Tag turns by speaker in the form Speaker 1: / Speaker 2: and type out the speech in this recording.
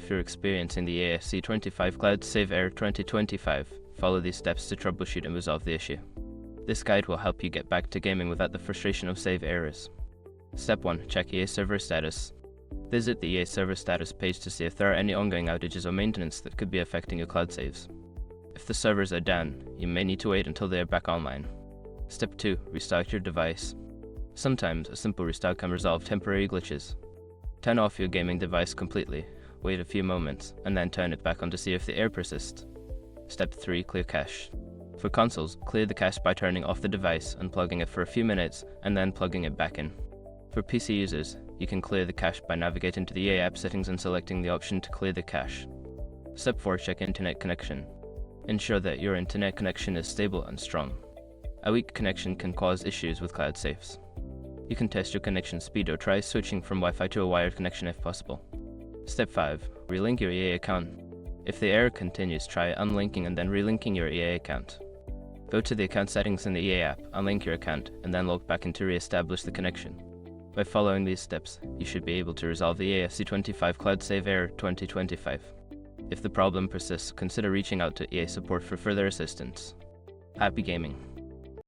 Speaker 1: if you're experiencing the EAFC25 Cloud Save Error 2025, follow these steps to troubleshoot and resolve the issue. This guide will help you get back to gaming without the frustration of save errors. Step 1. Check EA server status. Visit the EA server status page to see if there are any ongoing outages or maintenance that could be affecting your cloud saves. If the servers are down, you may need to wait until they are back online. Step 2. Restart your device. Sometimes a simple restart can resolve temporary glitches. Turn off your gaming device completely, wait a few moments, and then turn it back on to see if the error persists. Step 3. Clear cache. For consoles, clear the cache by turning off the device, unplugging it for a few minutes, and then plugging it back in. For PC users, you can clear the cache by navigating to the EA app settings and selecting the option to clear the cache. Step 4. Check internet connection. Ensure that your internet connection is stable and strong. A weak connection can cause issues with cloud saves. You can test your connection speed or try switching from Wi-Fi to a wired connection if possible. Step 5. Relink your EA account. If the error continues, try unlinking and then relinking your EA account. Go to the account settings in the EA app, unlink your account, and then log back in to re-establish the connection. By following these steps, you should be able to resolve the EAFC25 Cloud Save Error 2025. If the problem persists, consider reaching out to EA support for further assistance. Happy gaming!